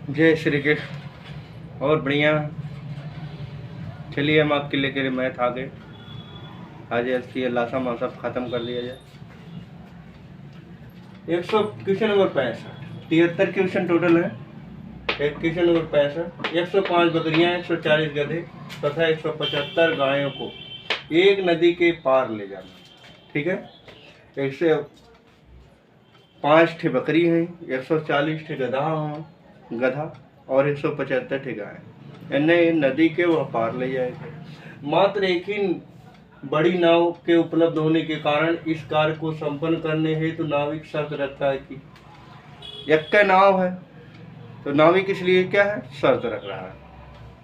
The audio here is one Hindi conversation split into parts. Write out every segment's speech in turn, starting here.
जय श्री कृष्ण। और बढ़िया। चलिए हम आपके लेकर मैथ आ गए। आज इसकी लासा मासा ख़त्म कर लिया जाए। 100 क्वेश्चन नंबर 65, 73 क्वेश्चन टोटल है। एक क्वेश्चन नंबर 65, 105 बकरियां, 140 गधे तथा 175 गायों को एक नदी के पार ले जाना। ठीक है। 105 ठे बकरी हैं, 140 ठे गधा और 175 ठे गाय। इन्हें नदी के वह पार ले जाएगा। मात्र एक ही बड़ी नाव के उपलब्ध होने के कारण इस कार्य को संपन्न करने हेतु नाविक शर्त रखता है कि एक का नाव है तो नाविक इसलिए क्या है, शर्त रख रहा है।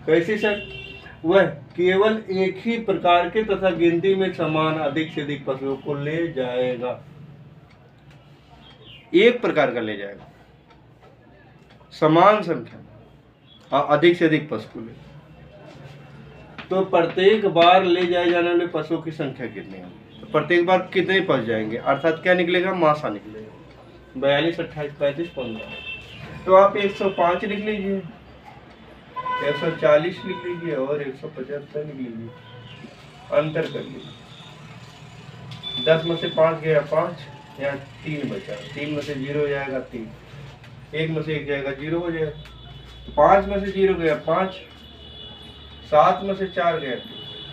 कैसी शर्त? वह केवल एक ही प्रकार के तथा गिनती में समान अधिक से अधिक पशुओं को ले जाएगा। एक प्रकार का ले जाएगा, समान संख्या और अधिक से अधिक पशु ले। तो प्रत्येक बार ले जाए जाने वाले पशुओं की संख्या कितनी है? तो प्रत्येक बार कितने पहुंच जाएंगे, अर्थात क्या निकलेगा, मासा निकलेगा। 42, 28, 35, 15। तो आप 105 लिख लीजिए, 140 लिख लीजिए और 175 लिख लीजिए। अंतर कर लीजिए। 10 में से 5 गया 5, यहाँ 3 बचा। 3 में से 0 जाएगा 3, 1 में से 1 जाएगा 0 हो जाएगा। 5 में से 0 गया 5, 7 में से 4 गया।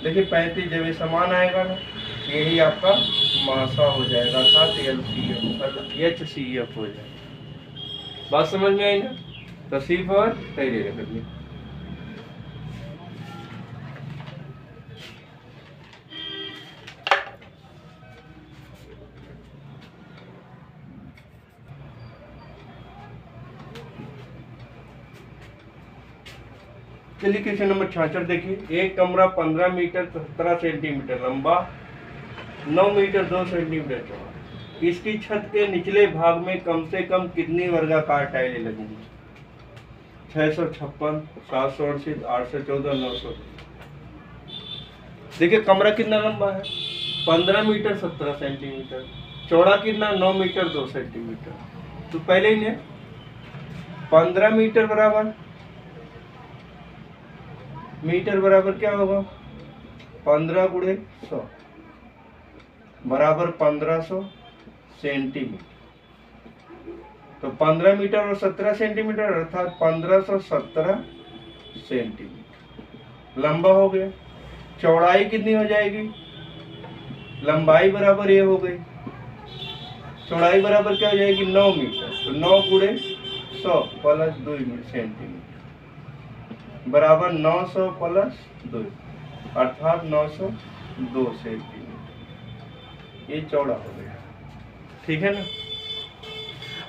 देखिए 35 जब ये समान आएगा ना, यही आपका मासा हो जाएगा, साथ HCF हो जाएगा। बात समझ में आई ना? तो सिर्फ और सही जगह करनी। चलिए क्वेश्चन नंबर 66 देखिए। एक कमरा 15 मीटर 17 सेंटीमीटर लंबा, 9 मीटर 2 सेंटीमीटर चौड़ा। इसकी छत के निचले भाग में कम से कम कितनी वर्गाकार टाइलें लगेंगी? 656, 768, 814, 900। देखिए कमरा कितना लंबा है, 15 मीटर 17 सेंटीमीटर। चौड़ा कितना, 9 मीटर 2 सेंटीमीटर। तो पहले ही 15 मीटर बराबर क्या होगा, 15 गुणे 100 बराबर 1500 सेंटीमीटर। तो 15 मीटर और 17 सेंटीमीटर अर्थात 1517 सेंटीमीटर लंबा हो गया। चौड़ाई कितनी हो जाएगी, लंबाई बराबर ये हो गई, चौड़ाई बराबर क्या हो जाएगी, 9 मीटर। तो 9 गुणे 100 प्लस 2 सेंटीमीटर बराबर 900 प्लस 2 अर्थात 902 सेंटीमीटर। ये चौड़ा हो गया। ठीक है ना।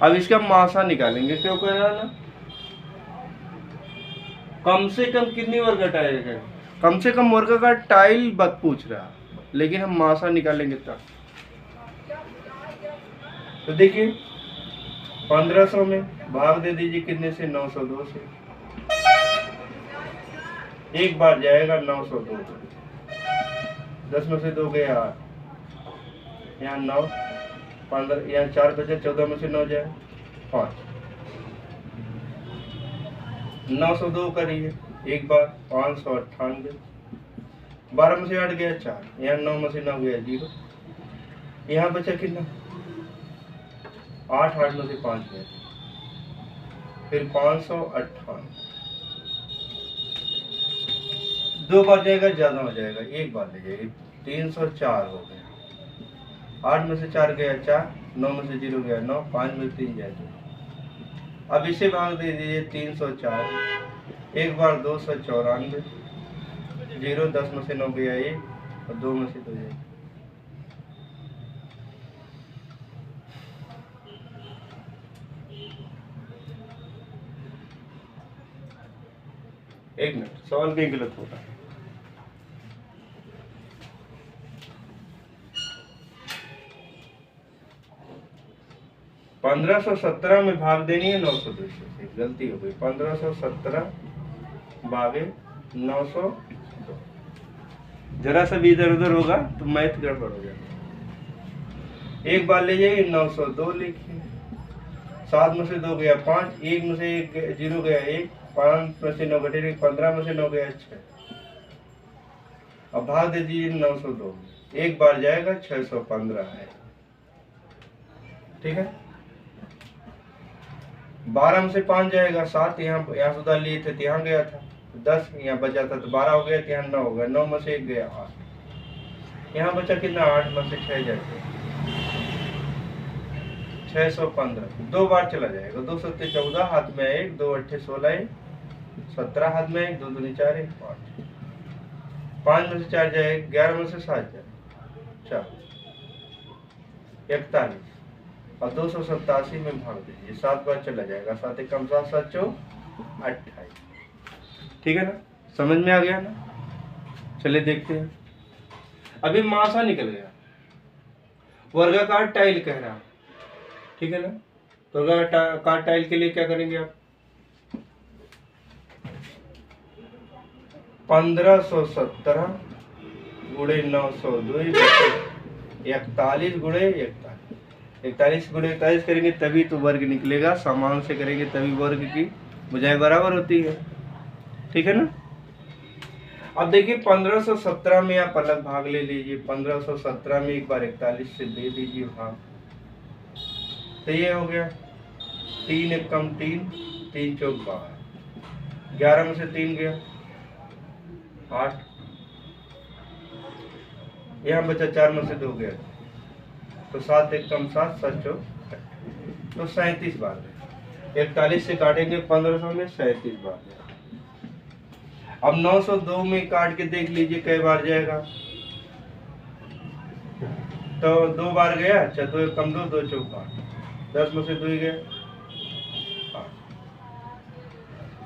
अब इसका मासा निकालेंगे। क्यों कह रहा ना, कम से कम कितनी वर्गाकार है, कम से कम वर्गाकार टाइल बात पूछ रहा, लेकिन हम मासा निकालेंगे तब। तो देखिए 1500 में भाग दे दीजिए कितने से, 902 से। एक बार जाएगा 902, 10 में से 2 गया 8, यहाँ 9, 15, यहाँ 4 बचे, 14 में से 9 जाए 5, 902 करिए एक बार, 598। 12 में से 8 गया 4, यहाँ 9 में से 9 गया 0, यहाँ बचा कितना 8, 8 में से 5 गया, फिर 598। 2 बार जाएगा ज्यादा हो जाएगा, एक बार ले जाएगी, 304 हो गया। 8 में से 4 गया 4, 9 में से 0 गया 9, 5 में से 3 जाएगा। अब इसे भाग दे दीजिए 304, एक बार 294, 0, 10 में से 9 गया 1 और 2 में से 2 जाएगा। एक मिनट, सवाल कहीं गलत होता है। पंद्रह 1517 में भाग देनी है 902 से, गलती हो गई। 1517 भागे 902, जरा सा भी इधर उधर होगा तो मैथ गड़बड़ हो जाएगा। एक बार ले जाइए 902 लिखिए, 7 में से 2 गया 5, 1 में से 1 0 गया 1, 5 में से 9 घटे 1, 15 में से 9 गया 6। अब भाग दे दीजिए 902 में, एक बार जाएगा 615 है। ठीक है। 12 में से 5 जाएगा 7, यहाँ सुधार लिए थे तो यहाँ गया था, 10 यहाँ बचा था तो 12 हो गया, तो यहाँ 9 हो गया, 9 में से 1 गया 8, यहाँ बचा कितना 8 में से 6 जाएगा 615, 2 बार चला जाएगा। 2 7 14 हाथ में 1, 2 8 16 17 हाथ में 1, 2 2 4 1 5, 5 में से 4 जाए 11 में से 7 जाए 4 41, और 287 में भाग दीजिए, 7 बार चला जाएगा, 7 1 कम 7 7 4 28। ठीक है ना, समझ में आ गया ना। चलिए देखते हैं। अभी मासा निकल गया, वर्गाकार टाइल कह रहा। ठीक है ना, तो वर्गाकार टाइल के लिए क्या करेंगे आप, 1517 गुणे 902 41 गुणे 41 गुणे 41 करेंगे तभी तो वर्ग निकलेगा, समान से करेंगे तभी वर्ग की भुजाएं बराबर होती है। ठीक है ना। अब देखिए 1517 में आप अलग भाग ले लीजिए, 1517 में एक बार 41 से दे दीजिए भाग, तो ये हो गया 3 1 कम 3, 3 चौक 12, 11 में से 3 गया 8, यहाँ बचा 4 में से 2 गया, तो 7 1 कम 7 7 चौक, तो 37 बार गए। 41 से काटेंगे 1500 में 37 बार गया। अब 902 में काट के देख लीजिए कई बार जाएगा, तो 2 बार गया, अच्छा 2 1 कम 2 2 चौक 8, 10 में से 2 गया 8,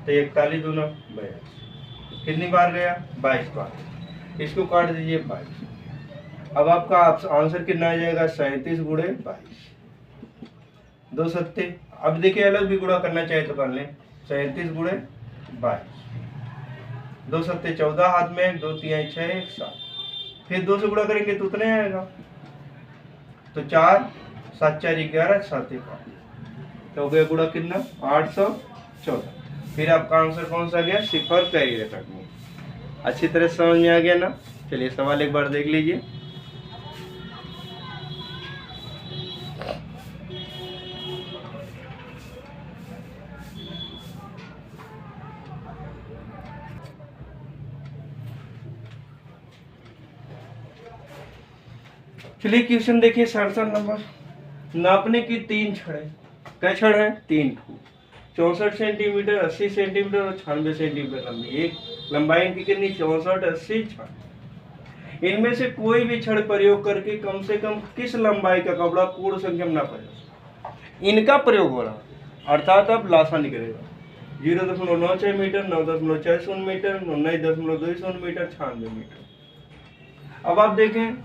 तो 41 दूना 42, कितनी बार गया 22 बार, इसको काट दीजिए 22। अब आपका आंसर कितना आ जाएगा 37 गुणे 22, 2 सत्ते। अब देखिए अलग भी गुणा करना चाहे तो कर लें, 37 गुणे 22, 2 सत्ते 14 हाथ में, 2 3 6 1 7, फिर 2 से गुणा करेंगे तो उतने आएगा, तो 4 7 4 11 7 1 8, तो हो गया गुणा कितना 814। फिर आपका आंसर कौन सा गया, सिफर कैरी रेखा में। अच्छी तरह समझ में आ गया ना। चलिए सवाल एक बार देख लीजिए। चलिए क्वेश्चन देखिए 67 नंबर। नापने की 3 छड़ है, क्या छड़ है 3 फुट, 64 सेंटीमीटर 80 सेंटीमीटर और 96 सेंटीमीटर लंबी। एक लंबाई की कितनी 64 80 छड़। इनमें से कोई भी छड़ प्रयोग करके कम से कम किस लंबाई का कपड़ा पूर्ण संख्या में नापा जा सकता, इनका प्रयोग हो रहा, अर्थात अब लासा निकलेगा 0.96 मीटर, 9.40 मीटर, 9.20 मीटर, 96 मीटर। अब आप देखें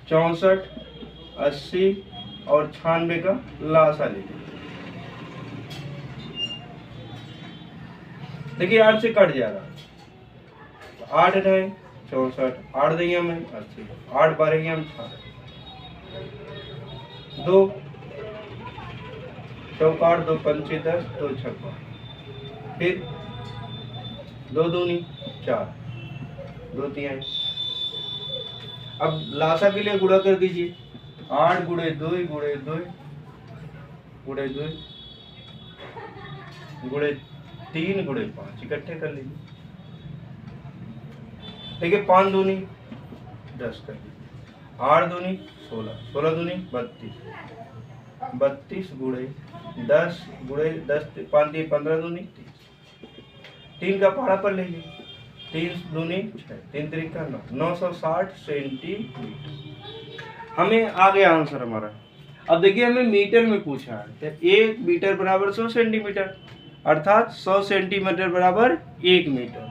64 80 और 96 का लासा लीजिए। देखिए 8 से कट जा रहा, 8 है 64, 8 देंगे हमें 80, 8 बारेंगे हम 96, 2 चौक 8, 2 पंचे 10, 2 छक्का, फिर 2 दूनी 4, 2 तिहाई। अब लासा के लिए गुणा कर दीजिए, 8 गुणे 2 गुणे 2 गुणे 2 गुणे 3 गुणे 5, इकट्ठे कर लीजिए। देखिए 5 दूनी 10 कर लीजिए, 8 दूनी 16, 16 दूनी 32, 32 गुणे 10 गुणे 10, 5 3 15 दूनी 30, 3 का पहाड़ा पर लीजिए, 3 दूनी 6, 3 3 9, 960 सेंटीमीटर। हमें आ गया आंसर हमारा। अब देखिए हमें मीटर में पूछा है, तो 1 मीटर बराबर 100 सेंटीमीटर, अर्थात 100 सेंटीमीटर बराबर 1 मीटर।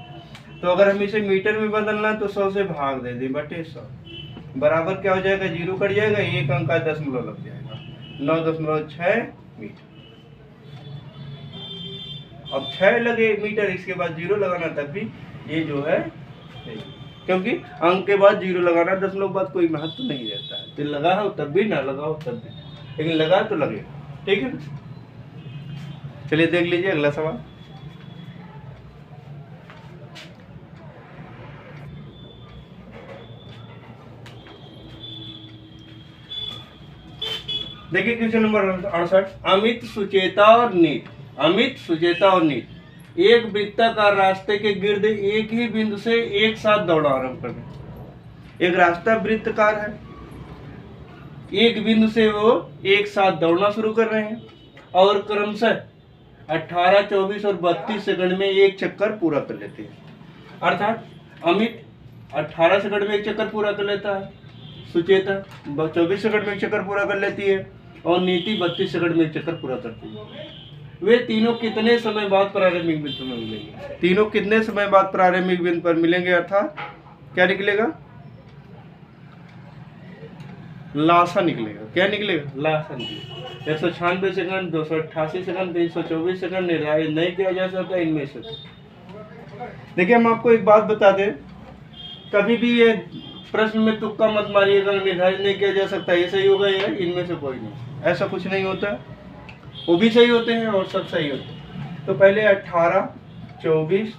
तो अगर हम इसे मीटर में बदलना तो 100 से भाग दे दें बटे 100, बराबर क्या हो जाएगा, 0 कट जाएगा, 1 अंक का दशमलव लग जाएगा, 9.6 मीटर। अब 6 लगे मीटर, इसके बाद 0 लगाना, तब भी ये जो है क्योंकि अंक के बाद 0 लगाना, दशमलव के बाद कोई महत्व नहीं रहता है, तो लगा हो तब भी ना लगाओ तब भी। लेकिन लगा तो लगेगा, ठीक है ना। चलिए देख लीजिए अगला सवाल। देखिए क्वेश्चन नंबर 68। अमित, सुचेता और नीत एक वृत्ताकार रास्ते के गिर्द एक ही बिंदु से एक साथ दौड़ना आरंभ कर दें। एक रास्ता वृत्ताकार है, एक बिंदु से वो एक साथ दौड़ना शुरू कर रहे हैं और क्रमशः 18, 24 और 32 सेकंड में एक चक्कर पूरा कर लेते हैं। अर्थात अमित 18 सेकंड में एक चक्कर पूरा कर लेता है, सुचेता 24 सेकंड में एक चक्कर पूरा कर लेती है और नीति 32 सेकंड में एक चक्कर पूरा करती है। वे तीनों कितने समय बाद प्रारंभिक बिंदु में मिलेंगे? तीनों कितने समय बाद प्रारंभिक बिंदु पर मिलेंगे? अर्थात क्या निकलेगा? लासा निकलेगा। क्या निकलेगा? लासा निकलेगा। 196 सेकंड, 288 सेकंड, 324 सेकंड निर्धारित नहीं किया जा सकता इनमें से। देखिए हम आपको एक बात बता दें, कभी भी ये प्रश्न में तुक्का मत मारिएगा, निर्धारित नहीं किया जा सकता ये सही होगा या इनमें से कोई नहीं, ऐसा कुछ नहीं होता। वो भी सही होते हैं और सब सही होते हैं। तो पहले 18, 24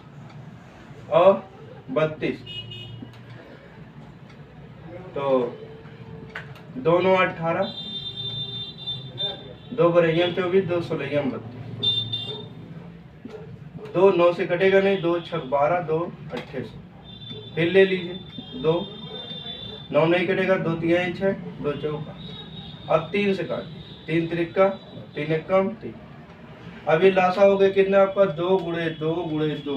और 32, तो दोनों 18, 2 बरहियम 24, 2 सोलहियम 32, 2 9 से कटेगा नहीं, 2 छक 12, 2 28। फिर ले लीजिए 2 9 नहीं कटेगा, 2 तिहाई 6, 2 चौका। अब 3 से काट, 3 त्रिका 3 एकम 3। अभी लासा हो गया कितना आपका? 2 गुणे 2 गुणे 2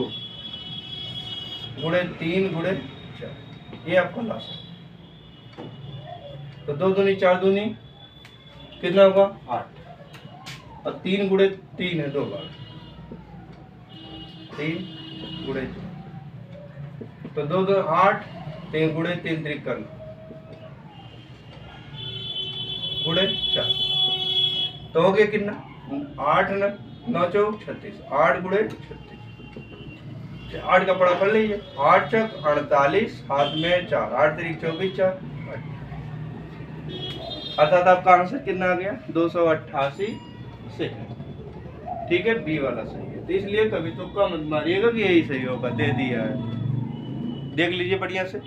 गुणे 3 गुणे 4, ये आपका लासा। तो 2 दूनी 4 दूनी कितना होगा? 8 और 3 गुणे 3 है 2 बार, 3 गुणे 4, तो 2 2 8, 3 गुणे 3 त्रिका गुणे 4, तो हो गया कितना? 8 9 चौक 36, 8 गुणे 36। 8 का पड़ा कर लीजिए, 8 चक 48, हाथ में 4, 8 3 24 4, अर्थात आपका आंसर कितना आ गया? 288 सेकंड। ठीक है, बी वाला सही है। तो इसलिए कभी तुक्का मत मारिएगा कि यही सही होगा, दे दिया है। देख लीजिए बढ़िया से।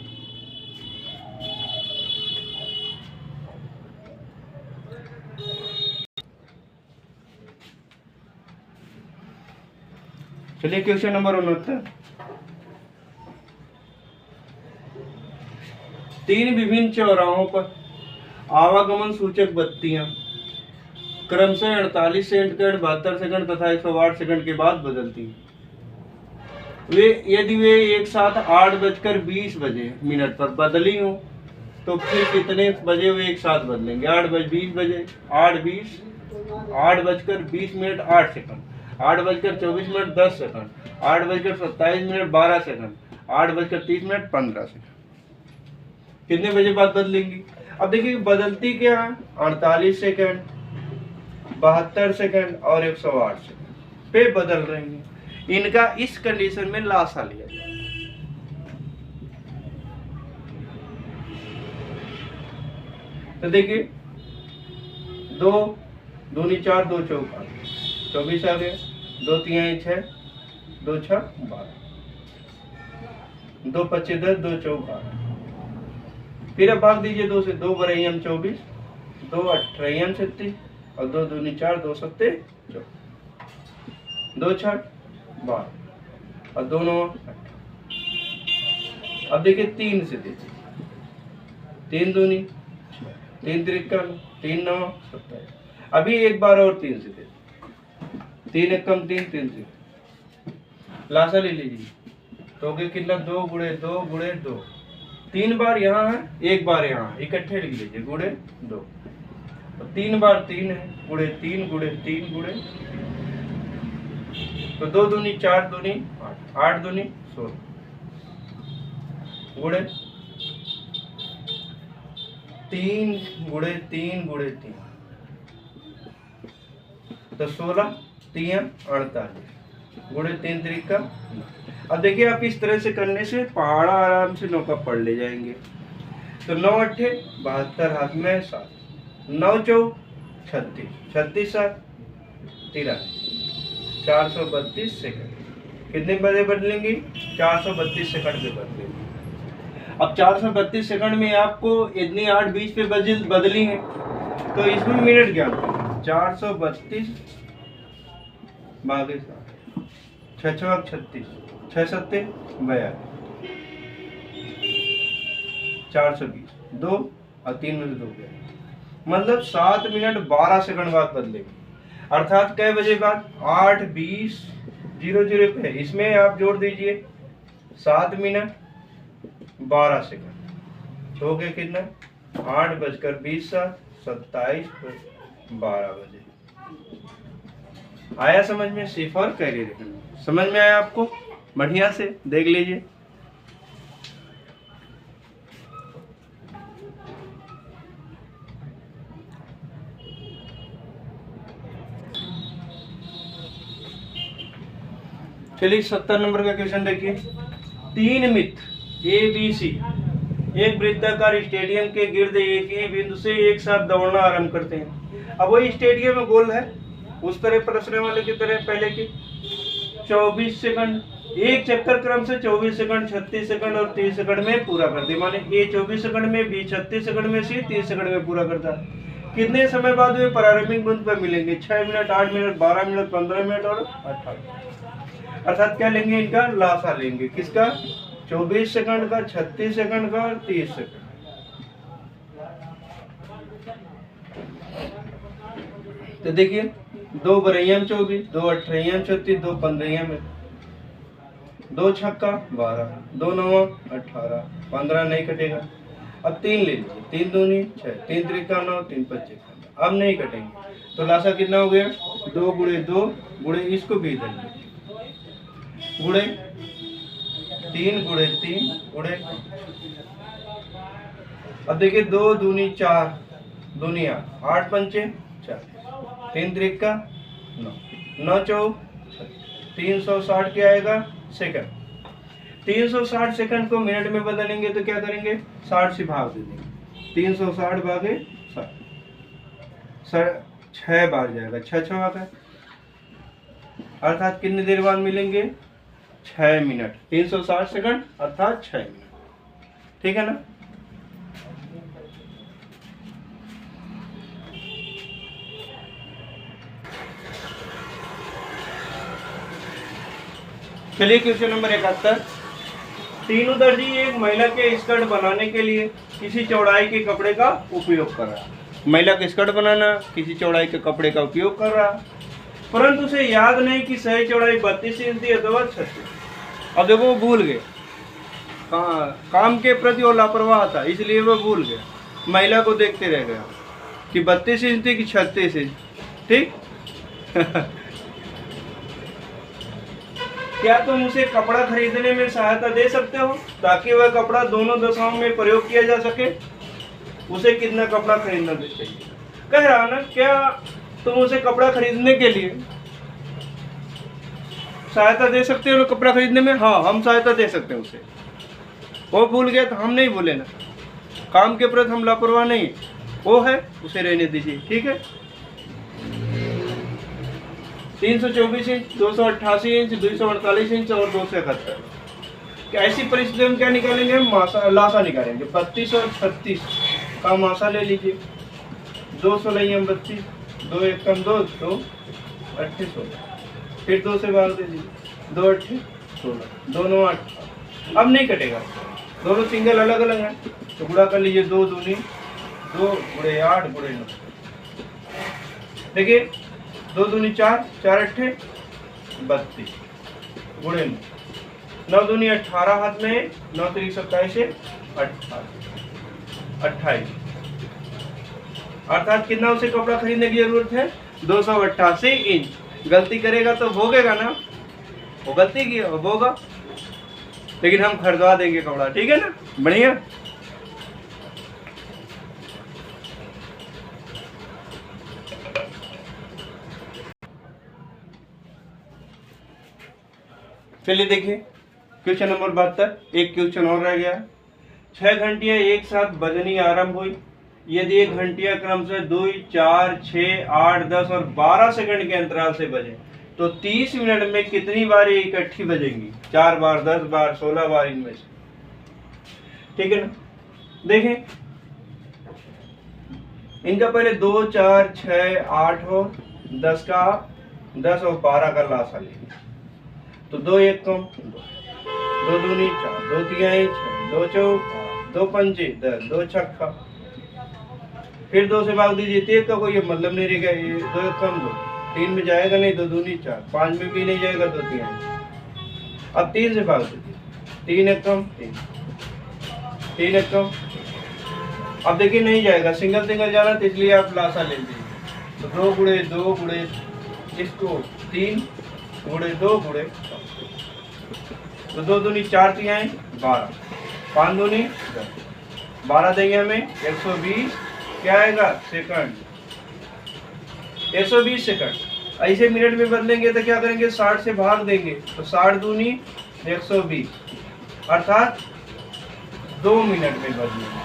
चलिए क्वेश्चन नंबर 69। 3 विभिन्न चौराहों पर आवागमन सूचक बत्तियां क्रमशः 48 सेकंड, 72 सेकंड तथा 108 सेकंड के बाद बदलती हैं। यदि वे एक साथ 8:20 मिनट पर बदली हो तो फिर कितने बजे वे एक साथ बदलेंगे? 8:20 बजे, 8:20, 8:20 minute 8 second, 8:24 10 second, 8:27 12 second, 8:30 15 second. कितने बजे बाद बदलेंगी? अब देखिए बदलती क्या है? 48 सेकंड, 72 सेकंड और 108 सेकंड पे बदल रही हैं। इनका इस कंडीशन में लासा लिया जाए। तो देखिए 2 दूनी 4, 2 चौका 24 आ गया, 2 तिहाई 6, 2 छक 12, 2 25 10, 2 चौका। फिर अब भाग दीजिए 2 से, 2 बरहियम 24, 2 अठरहियम 36 और 2 दूनी 4, 2 सत्ते 24, 2 छक 12 और 2 9 18। अब देखिए 3 से दीजिए, 3 दूनी 3 त्रिका 3 9 27। अभी एक बार और 3 से दे, 3 एकम 3 3 लासा ले लीजिए, तो हो गया कितना? 2 गुणे 2 गुणे 2, 3 बार यहाँ है, 1 बार यहाँ, इकट्ठे लिख लीजिए गुणे 2, तो 3 बार 3 है, गुणे 3 गुणे 3 गुणे, तो 2 दूनी 4 दूनी 8, 8 दूनी 16 गुणे 3 गुणे 3 गुणे 3, तो 16 3 48 गुणे 3 त्रिका। अब देखिए आप इस तरह से करने से पहाड़ा आराम से 9 का पढ़ ले जाएंगे। तो 9 8 72 हाथ में 7, 9 चौक 36, 36 7 83, 432 सेकंड। कितने बजे बदलेंगी? 432 सेकंड पे बदलेंगी। अब 432 सेकंड में आपको इतनी 8 20 पे बदली है, तो इसमें मिनट ज्ञात करें। 432 भागे 7, 6 36, 6 7 42, 420, 2 और 3 में से 2 गया, मतलब 7 मिनट 12 सेकंड बाद बदलेगी। अर्थात कई बजे बाद? 8 20 00 पे। इसमें आप जोड़ दीजिए 7 मिनट 12 सेकंड, हो गया कितना? 8:20 27 12 बजे। आया समझ में? सिफर कैरी रखना। समझ में आया आपको? बढ़िया से देख लीजिए। चलिए 70 नंबर का क्वेश्चन देखिए। 3 मित्र ए बी सी एक वृत्ताकार स्टेडियम के गिर्द एक ही बिंदु से एक साथ दौड़ना आरंभ करते हैं। अब वही स्टेडियम में गोल है, उस तरह प्रश्न वाले की तरह पहले की 24 सेकंड एक चक्कर क्रम से 24 सेकंड 36 सेकंड और 30 सेकंड में पूरा करते हैं। माने ए 24 सेकंड में, बी 36 सेकंड में, सी 30 सेकंड में पूरा करता है। कितने समय बाद वे प्रारंभिक बिंदु पर मिलेंगे? 6 मिनट, 8 मिनट, 12 मिनट, 15 मिनट और 18। अर्थात क्या लेंगे? इनका लासा लेंगे। किसका? 24 सेकंड का, 36 सेकंड का और 30 सेकंड। तो देखिए 2 बरैया में 24, 2 अट्ठरैया में 36, 2 पंद्रहैया में, 2 छक्का 12, 2 नवा 18, 15 नहीं कटेगा। अब 3 ले लीजिए, 3 दूनी 6, 3 त्रिका 9, 3 पच्चीस। अब नहीं कटेंगे तो लासा कितना हो गया? 2 गुणे 2 गुणे इसको भी देंगे, गुणे 3 गुणे 3 गुणे। अब देखिए 2 दूनी 4, दुनिया 8 पंचे 40, 3 त्रिका 9, 9 चौक 360 क्या आएगा? सेकंड। 360 सेकंड को मिनट में बदलेंगे तो क्या करेंगे? 60 से भाग दे देंगे। 360 भागे 60, 6 बार जाएगा, 6 6 आएगा। अर्थात कितनी देर बाद मिलेंगे? 6 मिनट। 360 सेकंड अर्थात 6 मिनट। ठीक है ना? चलिए क्वेश्चन नंबर 71। तीनों दर्जी एक महिला के स्कर्ट बनाने के लिए किसी चौड़ाई के कपड़े का उपयोग कर रहा। महिला का स्कर्ट बनाना किसी चौड़ाई के कपड़े का उपयोग कर रहा, परंतु उसे याद नहीं कि सही चौड़ाई 32 इंच थी अथवा 36। अब देखो वो भूल गए, काम के प्रति वो लापरवाह था, इसलिए वो भूल गया। महिला को देखते रह गया कि 32 इंच थी कि 36 इंच। ठीक क्या तुम उसे कपड़ा खरीदने में सहायता दे सकते हो ताकि वह कपड़ा दोनों दशाओं में प्रयोग किया जा सके? उसे कितना कपड़ा खरीदना चाहिए? कह रहा ना, क्या तुम उसे कपड़ा खरीदने के लिए सहायता दे सकते हो कपड़ा खरीदने में? हाँ, हम सहायता दे सकते हैं उसे। वो भूल गया तो हम नहीं भूले ना, काम के प्रति हम लापरवाह नहीं, वो है उसे रहने दीजिए। ठीक है। 324 इंच, 288 इंच, 248 इंच और 271। ऐसी परिस्थितियों में क्या निकालेंगे? लासा निकालेंगे। 32 और 36 का मासा ले लीजिए। 2 16 32, 2 1 2, 2 28 16, फिर 2 से भाग दे दीजिए। 2 8 16, 2 9 8। अब नहीं कटेगा, दोनों सिंगल अलग अलग हैं तो गुणा कर लीजिए। 2 दूनी 2 गुणे 8 गुणे 9। देखिए 2 दूनी 4, 4 अट्ठे 32 गुणे 9 दूनी 18 हाथ में, 9 3 27 28। अर्थात कितना उसे कपड़ा खरीदने की जरूरत है? 288 इंच। गलती करेगा तो भोगेगा ना, वो गलती की वो भोगा, लेकिन हम खरीदवा देंगे कपड़ा। ठीक है ना? बढ़िया। चलिए देखिए क्वेश्चन नंबर 72। एक क्वेश्चन और रह गया। 6 घंटियां एक साथ बजनी आरंभ हुई। ये दिए घंटियां क्रम से 2, 4, 6, 8, 10 और 12 सेकंड के अंतराल से बजे, तो 30 मिनट में कितनी बार ये इकट्ठी बजेंगी? 4 बार, 10 बार, 16 बार इनमें से। ठीक है ना? देखें इनका पहले 2, 4, 6, 8 और 10 का 10 और 12 का लासा लेंगे। तो 2 1 कम 2 दूनी 4, 2 तिहाई 6, 2 चौका 2 पंचे 10, 2 छक्का, फिर 2 से भाग दीजिए, 3 का कोई मतलब नहीं रहेगा। ये 2 1 कम 2, 3 में जाएगा नहीं, 2 दूनी 4, 5 में भी नहीं जाएगा, 2 तिहाई। अब 3 से भाग दीजिए, 3 1 कम 3, 3 1 कम। अब देखिए नहीं जाएगा, सिंगल सिंगल जाना, तो इसलिए आप लासा ले लीजिए। तो 2 गुणे 2 गुणे इसको 3 गुणे 2 गुणे, तो 2 दूनी 4 तिहाई 12, 5 दूनी 10, 12 देंगे हमें 120, क्या आएगा? Second, 120 second. ऐसे मिनट में बदलेंगे तो क्या करेंगे? 60 से भाग देंगे, तो 60 दूनी 120, अर्थात 2 मिनट में बदलेंगे।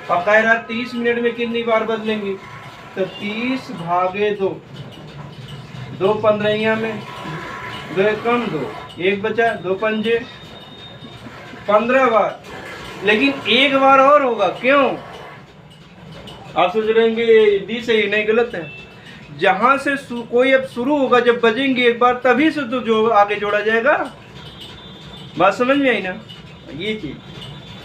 अब कह रहा 30 मिनट में कितनी बार बदलेंगे? तो 30 भागे 2, 2 15 में 2 1 कम 2, 1 बचा, 2 पंजे 15 बार। लेकिन एक बार और होगा, क्यों? आप सोच रहे होंगे दी सही नहीं, गलत है। जहां से कोई अब शुरू होगा, जब बजेंगे एक बार, तभी से तो जो आगे जोड़ा जाएगा। बात समझ में आई ना? ये चीज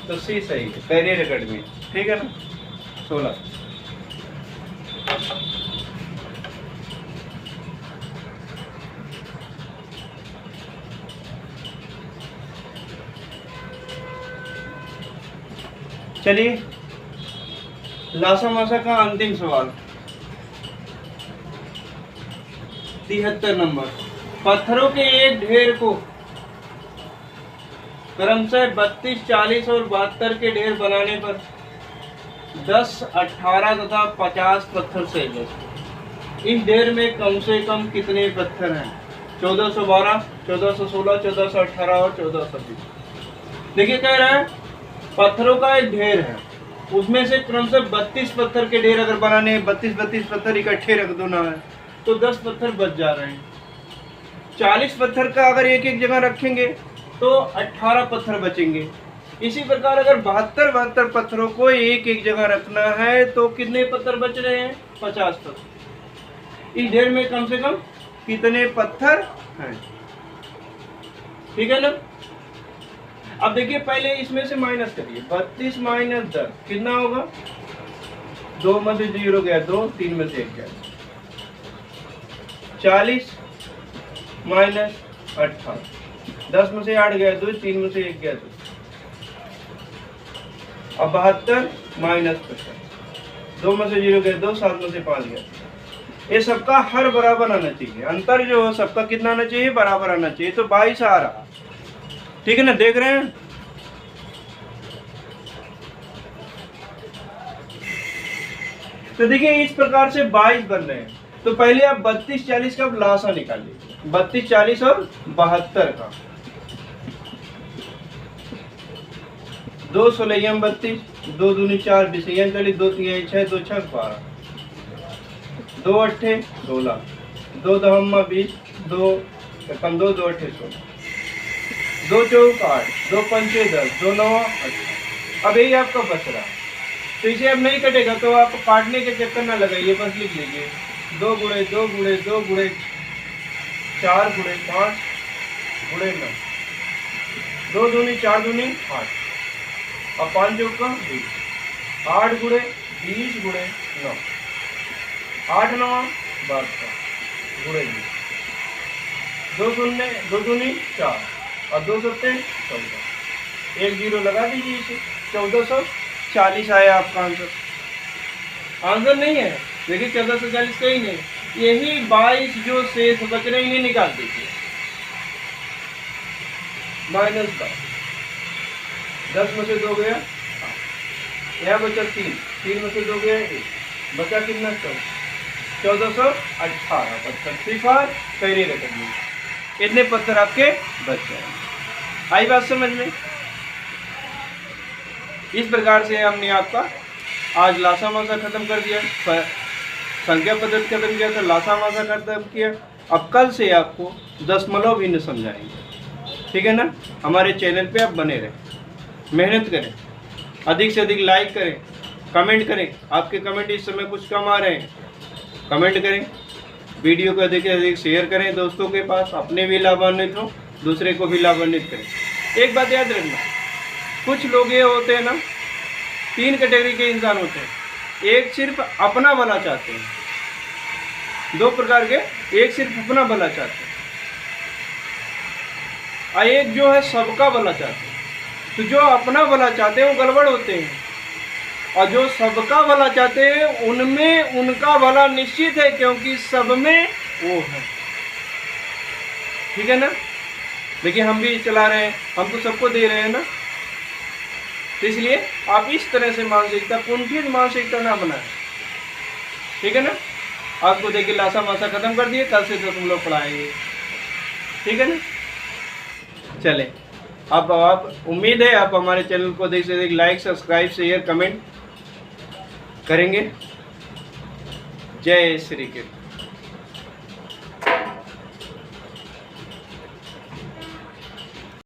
तो सही है, कैरियर अकेडमी, ठीक है ना? 16 चलिए लासा मासा का अंतिम सवाल 73 नंबर। पत्थरों के एक ढेर को क्रमशः 32, 40 और 72 के ढेर बनाने पर 10, 18 तथा 50 पत्थर चाहिए। इस ढेर में कम से कम कितने पत्थर हैं? 1412, 1416, 1418 और 1420। देखिए कह रहा है पत्थरों का एक ढेर है, उसमें से क्रमशः 32 पत्थर के ढेर अगर बनाने हैं, 32 पत्थर इकट्ठे रख दो ना है, तो 10 पत्थर बच जा रहे हैं। 40 पत्थर का अगर एक एक जगह रखेंगे तो 18 पत्थर बचेंगे। इसी प्रकार अगर 72 पत्थरों को एक एक जगह रखना है तो कितने पत्थर बच रहे हैं? 50 पत्थर। इस ढेर में कम से कम कितने पत्थर हैं? ठीक है ना? अब देखिए पहले इसमें से माइनस करिए, 32 माइनस 10 कितना होगा? 2 में से 0 गया 2, 3 में से 1 गया, 40 माइनस 18, 10 में से 8 गया 2, 3 में से 1 गया 2। अब 72 माइनस 50, 2 में से 0 गया 2, 7 में से 5 गया। ये सबका हर बराबर आना चाहिए, अंतर जो हो सबका कितना आना चाहिए? बराबर आना चाहिए। तो 22 आ रहा, ठीक है ना? देख रहे हैं? तो देखिए इस प्रकार से 22 बन रहे हैं। तो पहले आप 32, 40 का लासा निकालिए, 32, 40 और 72 का। 2 16 32, 2 दूनी 4, 20 40, 2 3 6, 2 6 12, 2 8 16, 2 दहम्मा 20, 2 कम 2 2 8 16, 2 चौक 8, 2 पंचे 10, 2 9 18। अब यही आपका बच रहा, तो इसे अब नहीं कटेगा, तो आप काटने के चक्कर ना लगाइए, बस लिख लीजिए 2 गुणे 2 गुणे 2 गुणे 4 गुणे 5 गुणे 9, 2 दूनी 4 दूनी 8, अब 5 चौका 20, 8 गुणे 20 गुणे 9, 8 9 12 गुणे 20, 2 शून्य 2 दूनी 4 और 2 सत्ते 14, 1 0 लगा दीजिए इसे, 1440 आया आपका आंसर। आंसर नहीं है, देखिए 1440 कहीं नहीं, यही 22 जो शेष बच रहे इन्हें निकाल दीजिए, माइनस 10 में से 2 गया, यहाँ बचा 3 में से 2 गया 1, बचा कितना? 1418 पत्थर। सिफार कैरी रखेंगे, इतने पत्थर आपके बच जाएंगे। आई बात समझ में? इस प्रकार से हमने आपका आज लासा मासा खत्म कर दिया, संख्या पद्धति खत्म किया था, लासा मासा खत्म किया। अब कल से आपको दशमलव भिन्न समझाएंगे, ठीक है ना। हमारे चैनल पे आप बने रहें, मेहनत करें, अधिक से अधिक लाइक करें, कमेंट करें। आपके कमेंट इस समय कुछ कम आ रहे हैं, कमेंट करें, वीडियो को अधिक से अधिक शेयर करें दोस्तों के पास, अपने भी लाभान्वित हो, दूसरे को भी लाभान्वित करें। एक बात याद रखना, कुछ लोग ये होते हैं ना, 3 कैटेगरी के इंसान होते हैं। एक सिर्फ अपना भला चाहते हैं, 2 प्रकार के, एक सिर्फ अपना भला चाहते हैं और एक जो है सबका भला चाहते हैं। तो जो अपना भला चाहते हैं वो गड़बड़ होते हैं, और जो सबका भला चाहते हैं उनमें उनका भला निश्चित है, क्योंकि सब में वो है, ठीक है ना। देखिए हम भी चला रहे हैं, हम तो सबको दे रहे हैं ना, तो इसलिए आप इस तरह से मानसिकता, कुंठित मानसिकता ना बनाएं, ठीक है ना। आपको देखिए लासा मासा खत्म कर दिए, कल से तो तुम लोग पढ़ाएंगे, ठीक है ना। चले अब आप उम्मीद है आप हमारे चैनल को अधिक से अधिक लाइक, सब्सक्राइब, शेयर, कमेंट करेंगे। जय श्री कृष्ण।